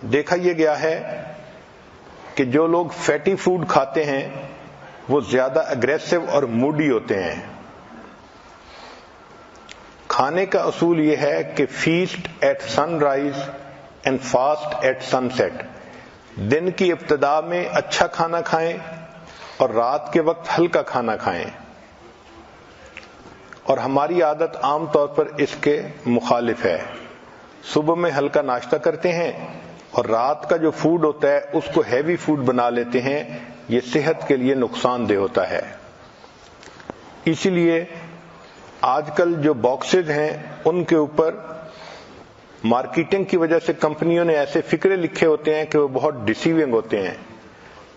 دیکھا یہ گیا ہے کہ جو لوگ فیٹی فوڈ کھاتے ہیں وہ زیادہ اگریسو اور موڈی ہوتے ہیں۔ کھانے کا اصول یہ ہے کہ feast at sunrise and fast at sunset, دن کی ابتدا میں اچھا کھانا کھائیں اور رات کے وقت ہلکا کھانا کھائیں، اور ہماری عادت عام طور پر اس کے مخالف ہے۔ صبح میں ہلکا ناشتہ کرتے ہیں اور رات کا جو فوڈ ہوتا ہے اس کو ہیوی فوڈ بنا لیتے ہیں، یہ صحت کے لیے نقصان دہ ہوتا ہے۔ اسی لیے آج کل جو باکسز ہیں ان کے اوپر مارکیٹنگ کی وجہ سے کمپنیوں نے ایسے فکرے لکھے ہوتے ہیں کہ وہ بہت ڈیسیونگ ہوتے ہیں۔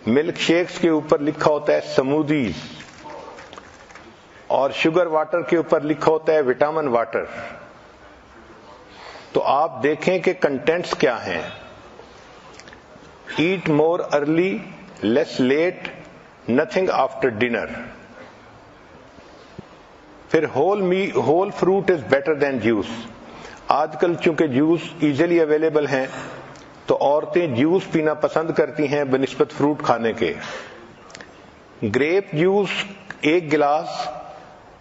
ملک شیکس کے اوپر لکھا ہوتا ہے سمودیز، اور شوگر واٹر کے اوپر لکھا ہوتا ہے وٹامن واٹر۔ تو آپ دیکھیں کہ کنٹینٹس کیا ہیں۔ Eat more early, less late, nothing after dinner. پھر whole fruit is better than juice. آج کل چونکہ جوس ایزیلی اویلیبل ہیں تو عورتیں جوس پینا پسند کرتی ہیں بنسبت فروٹ کھانے کے۔ گریپ جوس ایک گلاس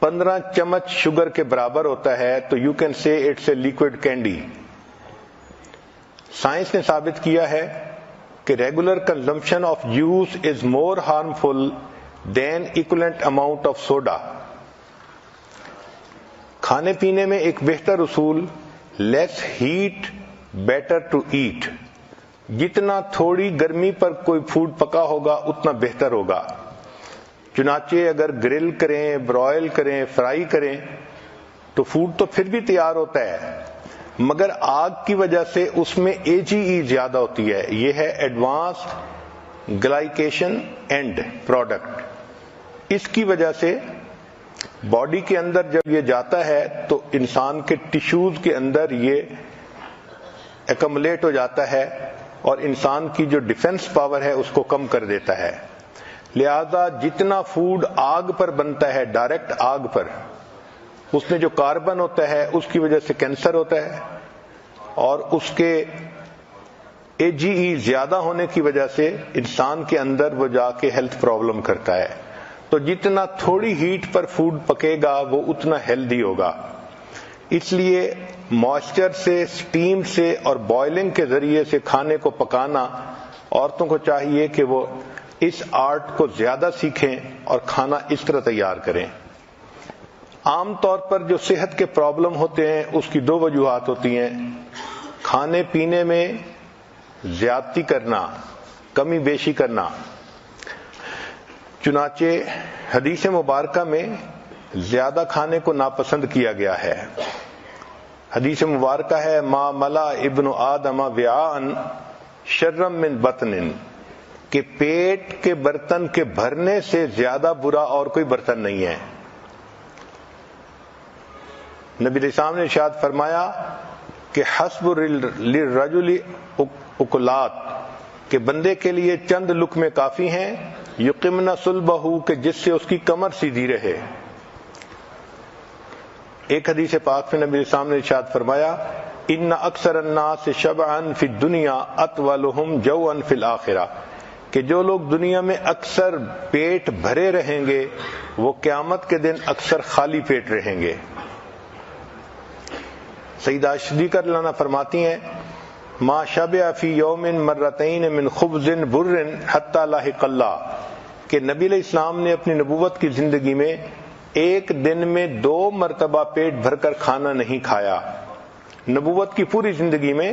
15 چمچ شوگر کے برابر ہوتا ہے، تو you can say it's a liquid candy. Science نے ثابت کیا ہے کہ regular consumption of juice is more harmful than equivalent amount of soda. کھانے پینے میں ایک بہتر اصول less heat better to eat, جتنا تھوڑی گرمی پر کوئی فوڈ پکا ہوگا اتنا بہتر ہوگا۔ چنانچہ اگر گرل کریں، برائل کریں، فرائی کریں تو فوڈ تو پھر بھی تیار ہوتا ہے، مگر آگ کی وجہ سے اس میں AGE زیادہ ہوتی ہے۔ یہ ہے ایڈوانسڈ گلائکیشن اینڈ پروڈکٹ۔ اس کی وجہ سے باڈی کے اندر جب یہ جاتا ہے تو انسان کے ٹیشوز کے اندر یہ ایکمولیٹ ہو جاتا ہے اور انسان کی جو ڈیفنس پاور ہے اس کو کم کر دیتا ہے۔ لہذا جتنا فوڈ آگ پر بنتا ہے، ڈائریکٹ آگ پر، اس میں جو کاربن ہوتا ہے اس کی وجہ سے کینسر ہوتا ہے، اور اس کے AGE زیادہ ہونے کی وجہ سے انسان کے اندر وہ جا کے ہیلتھ پرابلم کرتا ہے۔ تو جتنا تھوڑی ہیٹ پر فوڈ پکے گا وہ اتنا ہیلدی ہوگا۔ اس لیے موئسچر سے، سٹیم سے اور بوائلنگ کے ذریعے سے کھانے کو پکانا، عورتوں کو چاہیے کہ وہ اس آرٹ کو زیادہ سیکھیں اور کھانا اس طرح تیار کریں۔ عام طور پر جو صحت کے پرابلم ہوتے ہیں اس کی دو وجوہات ہوتی ہیں: کھانے پینے میں زیادتی کرنا، کمی بیشی کرنا۔ چنانچہ حدیث مبارکہ میں زیادہ کھانے کو ناپسند کیا گیا ہے۔ حدیث مبارکہ ہے ما ملا ابن آدم وعاء شرا من بطن، کہ پیٹ کے برتن کے بھرنے سے زیادہ برا اور کوئی برتن نہیں ہے۔ نبی علیہ السلام نے ارشاد فرمایا کہ حسب للرجل اکلات، کہ بندے کے لیے چند لقمے کافی ہیں، یقمن صلبہ، کہ جس سے اس کی کمر سیدھی رہے۔ ایک حدیث پاک میں نبی علیہ السلام نے ارشاد فرمایا ان اکثر الناس شبعا فی الدنیا اطولہم جوعا فی الآخرہ، کہ جو لوگ دنیا میں اکثر پیٹ بھرے رہیں گے وہ قیامت کے دن اکثر خالی پیٹ رہیں گے۔ سیدہ صدیقہ رضی اللہ عنہا فرماتی ہیں ما شبع فی یوم مرتین من خبز بر حتی لاحق اللہ، کہ نبی علیہ السلام نے اپنی نبوت کی زندگی میں ایک دن میں 2 مرتبہ پیٹ بھر کر کھانا نہیں کھایا۔ نبوت کی پوری زندگی میں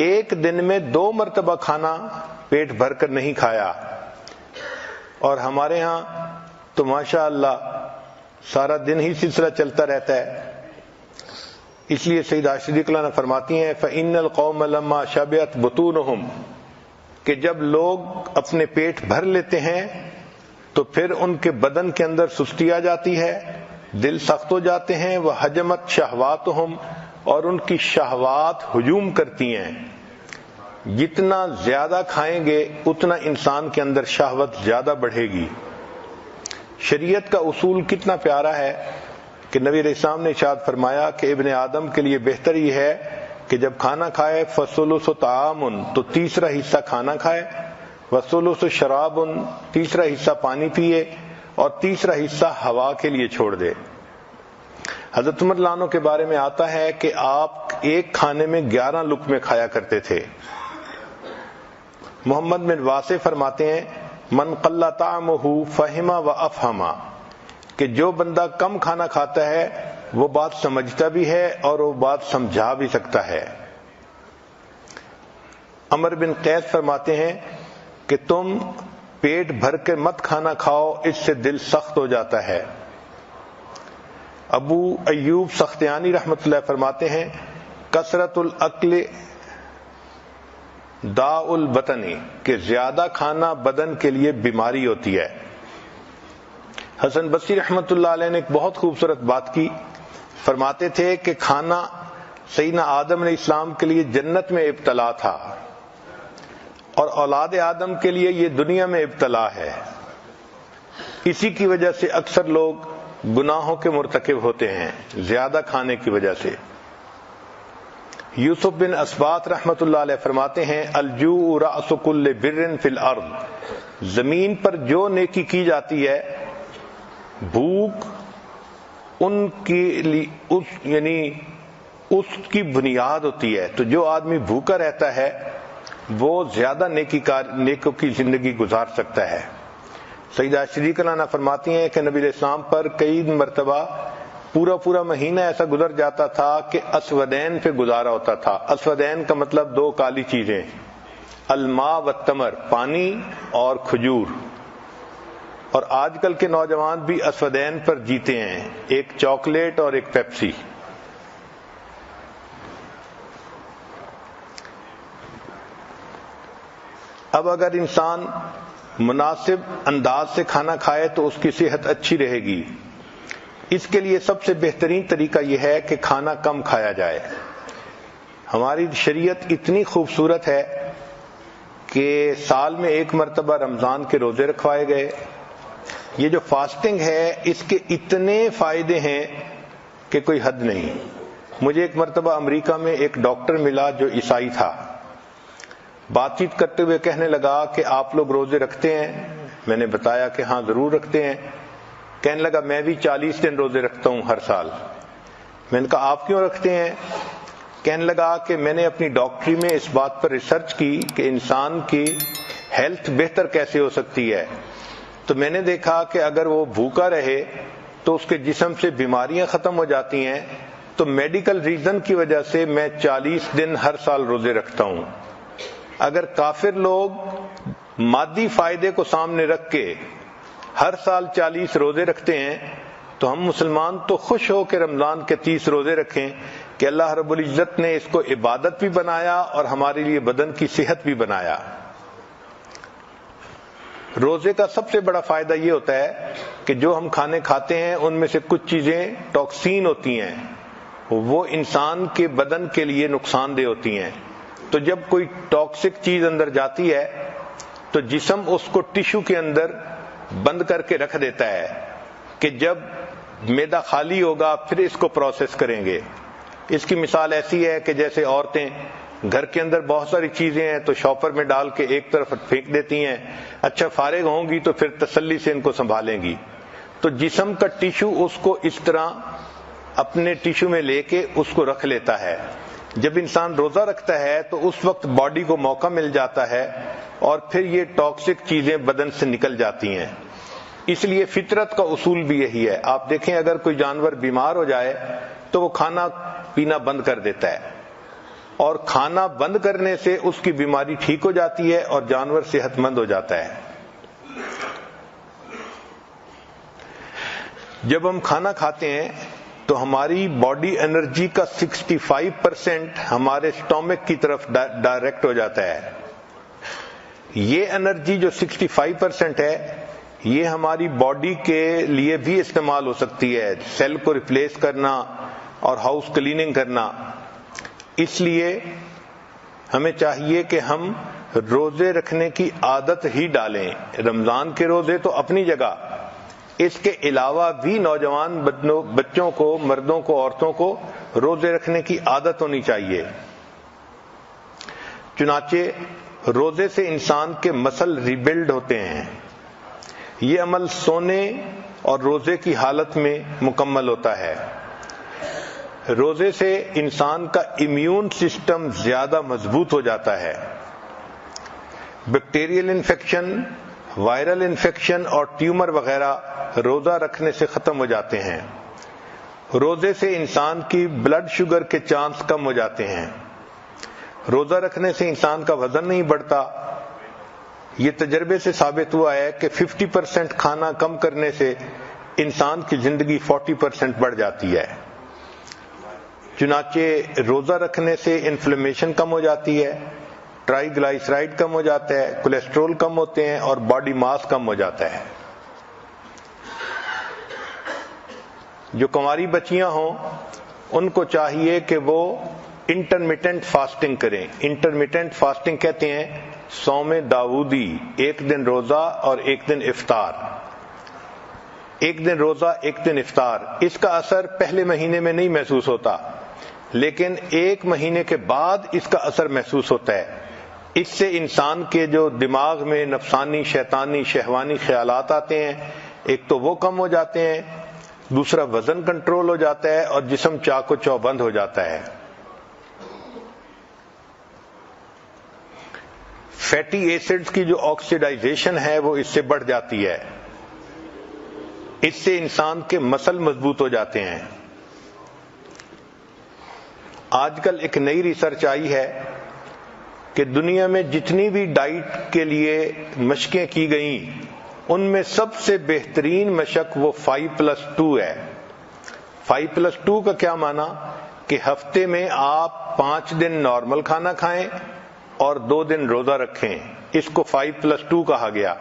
ایک دن میں 2 مرتبہ کھانا پیٹ بھر کر نہیں کھایا، اور ہمارے ہاں تو ماشاء اللہ سارا دن ہی سلسلہ چلتا رہتا ہے۔ اس لیے سیدہ صدیقہ نے فرماتی ہیں فَإِنَّ الْقَوْمَ لَمَّا شَبِعَتْ بُطُونُهُمْ، کہ جب لوگ اپنے پیٹ بھر لیتے ہیں تو پھر ان کے بدن کے اندر سستی آ جاتی ہے، دل سخت ہو جاتے ہیں، وَحَجَمَتْ شَهْوَاتُهُمْ، اور ان کی شہوات ہجوم کرتی ہیں۔ جتنا زیادہ کھائیں گے اتنا انسان کے اندر شہوت زیادہ بڑھے گی۔ شریعت کا اصول کتنا پیارا ہے کہ نبی علیہ السلام نے ارشاد فرمایا کہ ابن آدم کے لیے بہتر یہ ہے کہ جب کھانا کھائے فَثُلُثُ طَعَامٌ تو تیسرا حصہ کھانا کھائے، وَثُلُثُ شَرَابٌ تیسرا حصہ پانی پیے، اور تیسرا حصہ ہوا کے لیے چھوڑ دے۔ حضرت عمر رضی اللہ عنہ کے بارے میں آتا ہے کہ آپ ایک کھانے میں 11 لقمے کھایا کرتے تھے۔ محمد بن واسع فرماتے ہیں من قل طعمہ فہم و افہم، کہ جو بندہ کم کھانا کھاتا ہے وہ بات سمجھتا بھی ہے اور وہ بات سمجھا بھی سکتا ہے۔ عمر بن قیس فرماتے ہیں کہ تم پیٹ بھر کے مت کھانا کھاؤ، اس سے دل سخت ہو جاتا ہے۔ ابو ایوب سختیانی رحمۃ اللہ فرماتے ہیں کثرت الاکل داء البطن، کہ زیادہ کھانا بدن کے لیے بیماری ہوتی ہے۔ حسن بصری رحمۃ اللہ علیہ نے ایک بہت خوبصورت بات کی، فرماتے تھے کہ کھانا سیدنا آدم علیہ السلام کے لیے جنت میں ابتلا تھا، اور اولاد آدم کے لیے یہ دنیا میں ابتلا ہے۔ اسی کی وجہ سے اکثر لوگ گناہوں کے مرتکب ہوتے ہیں، زیادہ کھانے کی وجہ سے۔ یوسف بن اسبات رحمۃ اللہ علیہ فرماتے ہیں الجوع رأس کل بر فی الارض، زمین پر جو نیکی کی جاتی ہے بھوک ان کی یعنی اس کی بنیاد ہوتی ہے۔ تو جو آدمی بھوکا رہتا ہے وہ زیادہ نیکوں کی زندگی گزار سکتا ہے۔ سیدہ صدیقہ عنہا فرماتی ہیں کہ نبی علیہ السلام پر کئی مرتبہ پورا مہینہ ایسا گزر جاتا تھا کہ اسودین پہ گزارا ہوتا تھا۔ اسودین کا مطلب 2 کالی چیزیں، الماء والتمر، پانی اور کھجور۔ اور آج کل کے نوجوان بھی اسودین پر جیتے ہیں، ایک چاکلیٹ اور ایک پیپسی۔ اب اگر انسان مناسب انداز سے کھانا کھائے تو اس کی صحت اچھی رہے گی۔ اس کے لیے سب سے بہترین طریقہ یہ ہے کہ کھانا کم کھایا جائے۔ ہماری شریعت اتنی خوبصورت ہے کہ سال میں 1 مرتبہ رمضان کے روزے رکھوائے گئے۔ یہ جو فاسٹنگ ہے اس کے اتنے فائدے ہیں کہ کوئی حد نہیں۔ مجھے ایک مرتبہ امریکہ میں ایک ڈاکٹر ملا جو عیسائی تھا، بات چیت کرتے ہوئے کہنے لگا کہ آپ لوگ روزے رکھتے ہیں؟ میں نے بتایا کہ ہاں ضرور رکھتے ہیں۔ کہنے لگا میں بھی 40 دن روزے رکھتا ہوں ہر سال۔ میں نے کہا آپ کیوں رکھتے ہیں؟ کہنے لگا کہ میں نے اپنی ڈاکٹری میں اس بات پر ریسرچ کی کہ انسان کی ہیلتھ بہتر کیسے ہو سکتی ہے، تو میں نے دیکھا کہ اگر وہ بھوکا رہے تو اس کے جسم سے بیماریاں ختم ہو جاتی ہیں، تو میڈیکل ریزن کی وجہ سے میں 40 دن ہر سال روزے رکھتا ہوں۔ اگر کافر لوگ مادی فائدے کو سامنے رکھ کے ہر سال 40 روزے رکھتے ہیں تو ہم مسلمان تو خوش ہو کے رمضان کے 30 روزے رکھیں کہ اللہ رب العزت نے اس کو عبادت بھی بنایا اور ہمارے لیے بدن کی صحت بھی بنایا۔ روزے کا سب سے بڑا فائدہ یہ ہوتا ہے کہ جو ہم کھانے کھاتے ہیں ان میں سے کچھ چیزیں ٹاکسین ہوتی ہیں، وہ انسان کے بدن کے لیے نقصان دہ ہوتی ہیں۔ تو جب کوئی ٹاکسک چیز اندر جاتی ہے تو جسم اس کو ٹشو کے اندر بند کر کے رکھ دیتا ہے کہ جب معدہ خالی ہوگا پھر اس کو پروسیس کریں گے۔ اس کی مثال ایسی ہے کہ جیسے عورتیں گھر کے اندر بہت ساری چیزیں ہیں تو شاپر میں ڈال کے ایک طرف پھینک دیتی ہیں، اچھا فارغ ہوں گی تو پھر تسلی سے ان کو سنبھالیں گی۔ تو جسم کا ٹشو اس کو اس طرح اپنے ٹشو میں لے کے اس کو رکھ لیتا ہے۔ جب انسان روزہ رکھتا ہے تو اس وقت باڈی کو موقع مل جاتا ہے اور پھر یہ ٹاکسک چیزیں بدن سے نکل جاتی ہیں۔ اس لیے فطرت کا اصول بھی یہی ہے۔ آپ دیکھیں اگر کوئی جانور بیمار ہو جائے تو وہ کھانا پینا بند کر دیتا ہے، اور کھانا بند کرنے سے اس کی بیماری ٹھیک ہو جاتی ہے اور جانور صحت مند ہو جاتا ہے۔ جب ہم کھانا کھاتے ہیں تو ہماری باڈی انرجی کا 65% ہمارے سٹومک کی طرف ڈائریکٹ ہو جاتا ہے۔ یہ انرجی جو 65% ہے یہ ہماری باڈی کے لیے بھی استعمال ہو سکتی ہے، سیل کو ریپلیس کرنا اور ہاؤس کلیننگ کرنا۔ اس لیے ہمیں چاہیے کہ ہم روزے رکھنے کی عادت ہی ڈالیں۔ رمضان کے روزے تو اپنی جگہ، اس کے علاوہ بھی نوجوان بچوں کو، مردوں کو، عورتوں کو روزے رکھنے کی عادت ہونی چاہیے۔ چنانچہ روزے سے انسان کے مسل ریبلڈ ہوتے ہیں. یہ عمل سونے اور روزے کی حالت میں مکمل ہوتا ہے. روزے سے انسان کا امیون سسٹم زیادہ مضبوط ہو جاتا ہے. بیکٹیریل انفیکشن، وائرل انفیکشن اور ٹیومر وغیرہ روزہ رکھنے سے ختم ہو جاتے ہیں. روزے سے انسان کی بلڈ شوگر کے چانس کم ہو جاتے ہیں. روزہ رکھنے سے انسان کا وزن نہیں بڑھتا. یہ تجربے سے ثابت ہوا ہے کہ 50% کھانا کم کرنے سے انسان کی زندگی 40% بڑھ جاتی ہے. چنانچہ روزہ رکھنے سے انفلیمیشن کم ہو جاتی ہے، ٹرائی گلائسرائڈ کم ہو جاتا ہے، کولیسٹرول کم ہوتے ہیں اور باڈی ماس کم ہو جاتا ہے. جو کنواری بچیاں ہوں ان کو چاہیے کہ وہ انٹرمیٹنٹ فاسٹنگ کریں. انٹرمیٹنٹ فاسٹنگ کہتے ہیں صوم داؤدی، ایک دن روزہ اور ایک دن افطار. ایک دن روزہ ایک دن افطار. اس کا اثر پہلے مہینے میں نہیں محسوس ہوتا، لیکن ایک مہینے کے بعد اس کا اثر محسوس ہوتا ہے. اس سے انسان کے جو دماغ میں نفسانی، شیطانی، شہوانی خیالات آتے ہیں، ایک تو وہ کم ہو جاتے ہیں، دوسرا وزن کنٹرول ہو جاتا ہے اور جسم چاق و چوبند ہو جاتا ہے. فیٹی ایسڈز کی جو آکسیڈائزیشن ہے وہ اس سے بڑھ جاتی ہے. اس سے انسان کے مسل مضبوط ہو جاتے ہیں. آج کل ایک نئی ریسرچ آئی ہے کہ دنیا میں جتنی بھی ڈائٹ کے لیے مشقیں کی گئیں ان میں سب سے بہترین مشق وہ 5+2 ہے. 5+2 کا کیا معنی کہ ہفتے میں آپ 5 دن نارمل کھانا کھائیں اور 2 دن روزہ رکھیں. اس کو 5+2 کہا گیا.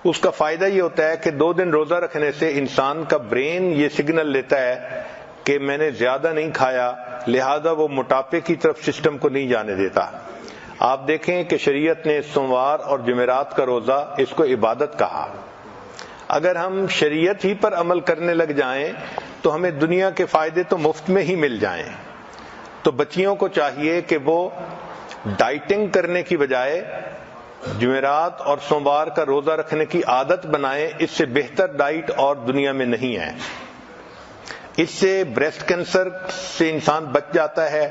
اس کا فائدہ یہ ہوتا ہے کہ 2 دن روزہ رکھنے سے انسان کا برین یہ سگنل لیتا ہے کہ میں نے زیادہ نہیں کھایا، لہذا وہ موٹاپے کی طرف سسٹم کو نہیں جانے دیتا. آپ دیکھیں کہ شریعت نے سوموار اور جمعرات کا روزہ اس کو عبادت کہا. اگر ہم شریعت ہی پر عمل کرنے لگ جائیں تو ہمیں دنیا کے فائدے تو مفت میں ہی مل جائیں. تو بچیوں کو چاہیے کہ وہ ڈائٹنگ کرنے کی بجائے جمعرات اور سوموار کا روزہ رکھنے کی عادت بنائیں. اس سے بہتر ڈائٹ اور دنیا میں نہیں ہے. اس سے بریسٹ کینسر سے انسان بچ جاتا ہے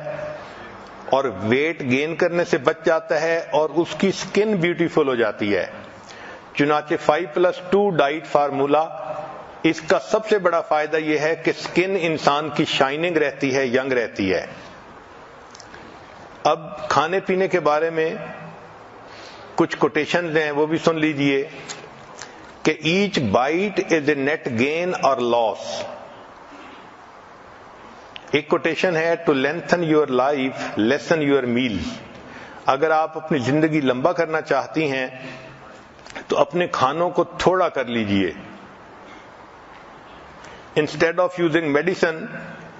اور ویٹ گین کرنے سے بچ جاتا ہے اور اس کی سکن بیوٹیفل ہو جاتی ہے. چنانچہ 5+2 ڈائٹ فارمولا، اس کا سب سے بڑا فائدہ یہ ہے کہ سکن انسان کی شائننگ رہتی ہے، ینگ رہتی ہے. اب کھانے پینے کے بارے میں کچھ کوٹیشنز ہیں، وہ بھی سن لیجئے کہ each bite is a net gain اور لاس. ایک کوٹیشن ہے to lengthen your life lessen your meal. اگر آپ اپنی زندگی لمبا کرنا چاہتی ہیں تو اپنے کھانوں کو تھوڑا کر لیجئے. Instead of using medicine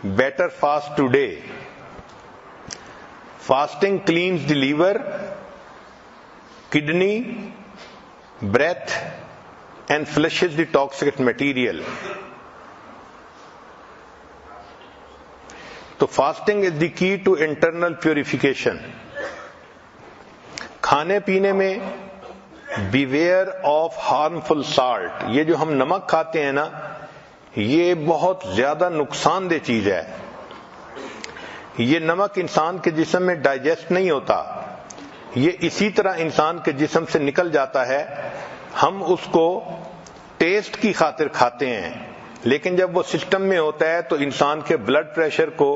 better fast today. Fasting cleanses the liver, kidney, breath and flushes the toxic material. تو fasting is the key to internal purification. کھانے پینے میں بیویئر آف ہارمفل سالٹ. یہ جو ہم نمک کھاتے ہیں نا، یہ بہت زیادہ نقصان دہ چیز ہے. یہ نمک انسان کے جسم میں ڈائجسٹ نہیں ہوتا، یہ اسی طرح انسان کے جسم سے نکل جاتا ہے. ہم اس کو ٹیسٹ کی خاطر کھاتے ہیں، لیکن جب وہ سسٹم میں ہوتا ہے تو انسان کے بلڈ پریشر کو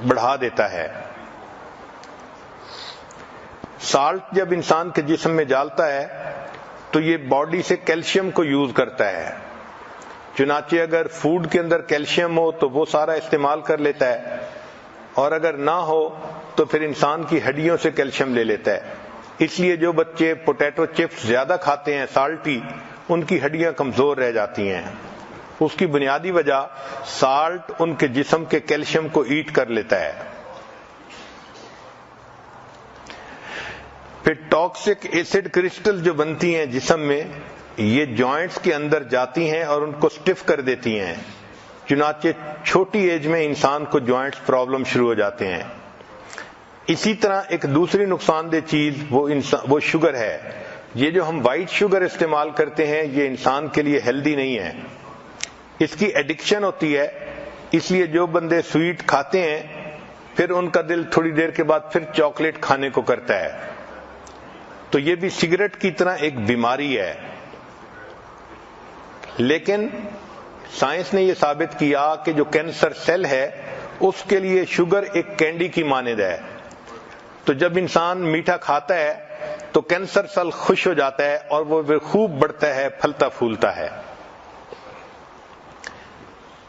بڑھا دیتا ہے. سالٹ جب انسان کے جسم میں ڈالتا ہے تو یہ باڈی سے کیلشیم کو یوز کرتا ہے. چنانچہ اگر فوڈ کے اندر کیلشیم ہو تو وہ سارا استعمال کر لیتا ہے، اور اگر نہ ہو تو پھر انسان کی ہڈیوں سے کیلشیم لے لیتا ہے. اس لیے جو بچے پوٹیٹو چپس زیادہ کھاتے ہیں سالٹی، ان کی ہڈیاں کمزور رہ جاتی ہیں. اس کی بنیادی وجہ سالٹ ان کے جسم کے کیلشیم کو ایٹ کر لیتا ہے. پھر ٹاکسک ایسڈ کرسٹل جو بنتی ہیں جسم میں، یہ جوائنٹس کے اندر جاتی ہیں اور ان کو سٹف کر دیتی ہیں. چنانچہ چھوٹی ایج میں انسان کو جوائنٹس پرابلم شروع ہو جاتے ہیں. اسی طرح ایک دوسری نقصان دہ چیز وہ شوگر ہے. یہ جو ہم وائٹ شوگر استعمال کرتے ہیں یہ انسان کے لیے ہیلدی نہیں ہے، اس کی ایڈکشن ہوتی ہے. اس لیے جو بندے سویٹ کھاتے ہیں پھر ان کا دل تھوڑی دیر کے بعد پھر چاکلیٹ کھانے کو کرتا ہے. تو یہ بھی سگریٹ کی طرح ایک بیماری ہے. لیکن سائنس نے یہ ثابت کیا کہ جو کینسر سیل ہے اس کے لیے شوگر ایک کینڈی کی مانند ہے. تو جب انسان میٹھا کھاتا ہے تو کینسر سیل خوش ہو جاتا ہے اور وہ خوب بڑھتا ہے، پھلتا پھولتا ہے.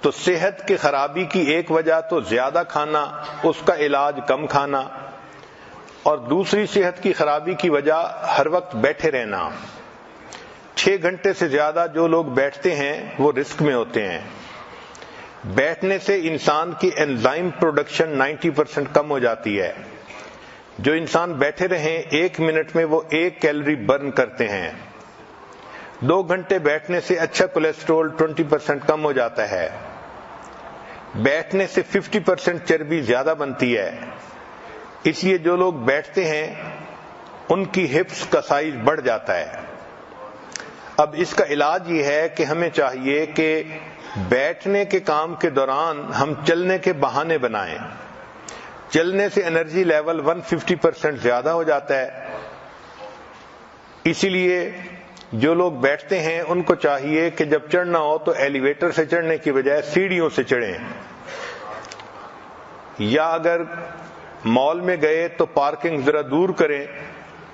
تو صحت کی خرابی کی ایک وجہ تو زیادہ کھانا، اس کا علاج کم کھانا، اور دوسری صحت کی خرابی کی وجہ ہر وقت بیٹھے رہنا. 6 گھنٹے سے زیادہ جو لوگ بیٹھتے ہیں وہ رسک میں ہوتے ہیں. بیٹھنے سے انسان کی انزائم پروڈکشن 90% کم ہو جاتی ہے. جو انسان بیٹھے رہیں 1 منٹ میں وہ 1 کیلوری برن کرتے ہیں. 2 گھنٹے بیٹھنے سے اچھا کولیسٹرول 20% کم ہو جاتا ہے. بیٹھنے سے 50% چربی زیادہ بنتی ہے. اس لیے جو لوگ بیٹھتے ہیں ان کی ہپس کا سائز بڑھ جاتا ہے. اب اس کا علاج یہ ہے کہ ہمیں چاہیے کہ بیٹھنے کے کام کے دوران ہم چلنے کے بہانے بنائیں. چلنے سے انرجی لیول 150% زیادہ ہو جاتا ہے. اسی لیے جو لوگ بیٹھتے ہیں ان کو چاہیے کہ جب چڑھنا ہو تو ایلیویٹر سے چڑھنے کی بجائے سیڑھیوں سے چڑھیں، یا اگر مال میں گئے تو پارکنگ ذرا دور کریں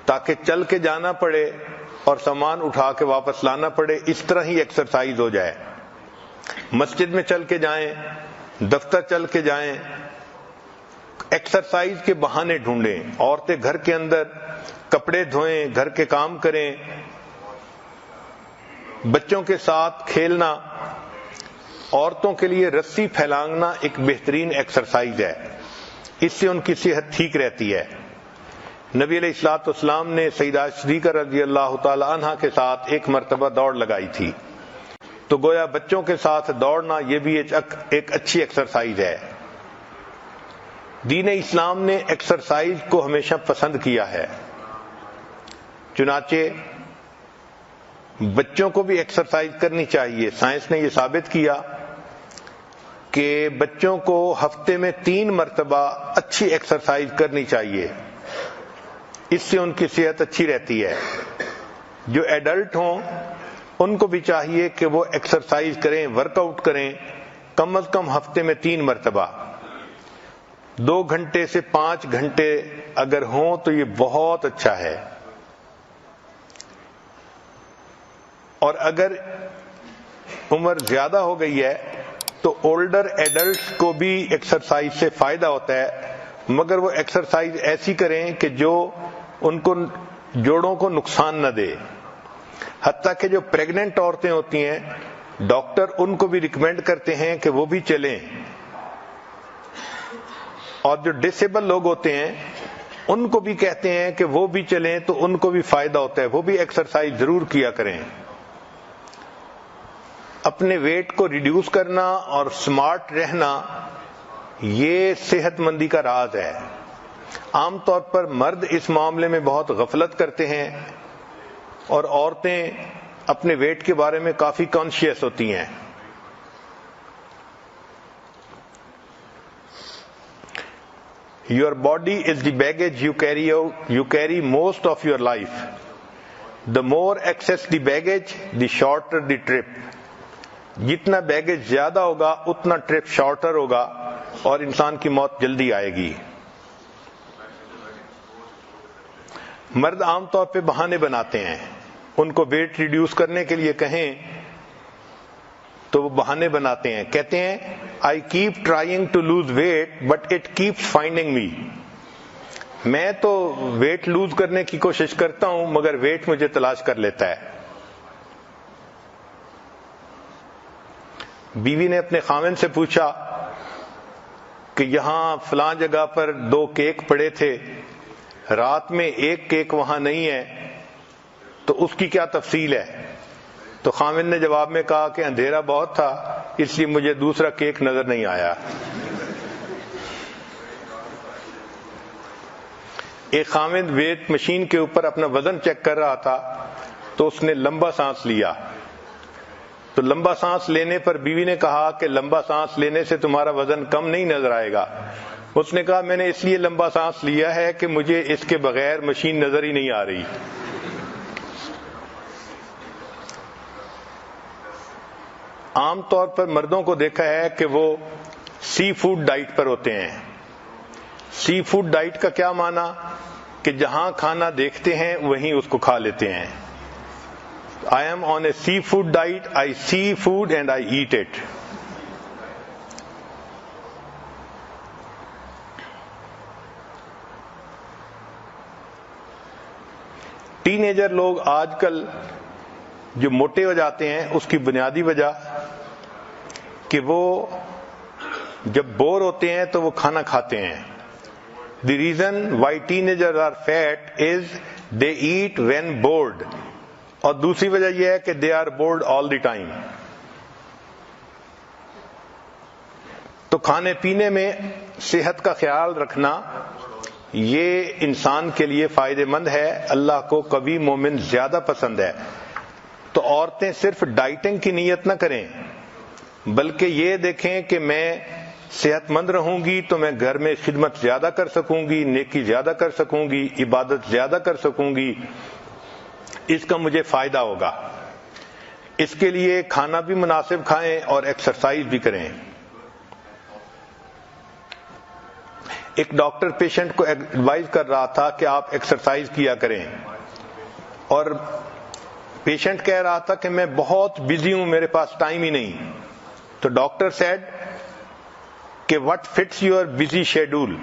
تاکہ چل کے جانا پڑے اور سامان اٹھا کے واپس لانا پڑے. اس طرح ہی ایکسرسائز ہو جائے. مسجد میں چل کے جائیں، دفتر چل کے جائیں، ایکسرسائز کے بہانے ڈھونڈیں. عورتیں گھر کے اندر کپڑے دھوئیں، گھر کے کام کریں، بچوں کے ساتھ کھیلنا. عورتوں کے لیے رسی پھیلانگنا ایک بہترین ایکسرسائز ہے، اس سے ان کی صحت ٹھیک رہتی ہے. نبی علیہ الصلوۃ والسلام نے سیدہ صدیقہ رضی اللہ تعالی عنہا کے ساتھ ایک مرتبہ دوڑ لگائی تھی. تو گویا بچوں کے ساتھ دوڑنا یہ بھی ایک اچھی ایکسرسائز ہے. دین اسلام نے ایکسرسائز کو ہمیشہ پسند کیا ہے، چنانچہ بچوں کو بھی ایکسرسائز کرنی چاہیے. سائنس نے یہ ثابت کیا کہ بچوں کو ہفتے میں 3 مرتبہ اچھی ایکسرسائز کرنی چاہیے، اس سے ان کی صحت اچھی رہتی ہے. جو ایڈلٹ ہوں ان کو بھی چاہیے کہ وہ ایکسرسائز کریں، ورک آؤٹ کریں، کم از کم ہفتے میں 3 مرتبہ. 2 گھنٹے سے 5 گھنٹے اگر ہوں تو یہ بہت اچھا ہے. اور اگر عمر زیادہ ہو گئی ہے تو اولڈر ایڈلٹس کو بھی ایکسرسائز سے فائدہ ہوتا ہے، مگر وہ ایکسرسائز ایسی کریں کہ جو ان کو جوڑوں کو نقصان نہ دے. حتیٰ کہ جو پریگننٹ عورتیں ہوتی ہیں ڈاکٹر ان کو بھی ریکمینڈ کرتے ہیں کہ وہ بھی چلیں، اور جو ڈسیبل لوگ ہوتے ہیں ان کو بھی کہتے ہیں کہ وہ بھی چلیں تو ان کو بھی فائدہ ہوتا ہے، وہ بھی ایکسرسائز ضرور کیا کریں. اپنے ویٹ کو ریڈیوس کرنا اور سمارٹ رہنا یہ صحت مندی کا راز ہے. عام طور پر مرد اس معاملے میں بہت غفلت کرتے ہیں اور عورتیں اپنے ویٹ کے بارے میں کافی کانشیس ہوتی ہیں. Your body is the baggage you carry most of your life. The more excess the baggage, the shorter the trip. جتنا بیگیج زیادہ ہوگا اتنا ٹرپ شارٹر ہوگا اور انسان کی موت جلدی آئے گی. مرد عام طور پہ بہانے بناتے ہیں، ان کو ویٹ ریڈیوس کرنے کے لیے کہیں تو وہ بہانے بناتے ہیں. کہتے ہیں I keep trying to lose weight but it keeps finding me. میں تو ویٹ لوز کرنے کی کوشش کرتا ہوں مگر ویٹ مجھے تلاش کر لیتا ہے. بیوی نے اپنے خاوند سے پوچھا کہ یہاں فلاں جگہ پر 2 کیک پڑے تھے، رات میں 1 کیک وہاں نہیں ہے، تو اس کی کیا تفصیل ہے؟ تو خاوند نے جواب میں کہا کہ اندھیرا بہت تھا اس لیے مجھے دوسرا کیک نظر نہیں آیا. ایک خامد ویٹ مشین کے اوپر اپنا وزن چیک کر رہا تھا تو اس نے لمبا سانس لیا. تو لمبا سانس لینے پر بیوی نے کہا کہ لمبا سانس لینے سے تمہارا وزن کم نہیں نظر آئے گا. اس نے کہا میں نے اس لیے لمبا سانس لیا ہے کہ مجھے اس کے بغیر مشین نظر ہی نہیں آ رہی. عام طور پر مردوں کو دیکھا ہے کہ وہ سی فوڈ ڈائٹ پر ہوتے ہیں. سی فوڈ ڈائٹ کا کیا معنی؟ کہ جہاں کھانا دیکھتے ہیں وہیں اس کو کھا لیتے ہیں. I am on a seafood diet. I see food and I eat it. Ten ager لوگ آج کل جو موٹے ہو جاتے ہیں اس کی بنیادی وجہ کہ وہ جب بور ہوتے ہیں تو وہ کھانا کھاتے ہیں. The reason why teenagers are fat is they eat when bored. اور دوسری وجہ یہ ہے کہ they are bored all the time. تو کھانے پینے میں صحت کا خیال رکھنا یہ انسان کے لیے فائدہ مند ہے. اللہ کو قوی مومن زیادہ پسند ہے. تو عورتیں صرف ڈائٹنگ کی نیت نہ کریں بلکہ یہ دیکھیں کہ میں صحت مند رہوں گی تو میں گھر میں خدمت زیادہ کر سکوں گی, نیکی زیادہ کر سکوں گی, عبادت زیادہ کر سکوں گی, اس کا مجھے فائدہ ہوگا. اس کے لیے کھانا بھی مناسب کھائیں اور ایکسرسائز بھی کریں. ایک ڈاکٹر پیشنٹ کو ایڈوائز کر رہا تھا کہ آپ ایکسرسائز کیا کریں اور پیشنٹ کہہ رہا تھا کہ میں بہت بزی ہوں, میرے پاس ٹائم ہی نہیں. تو ڈاکٹر سیڈ کہ what fits your busy schedule.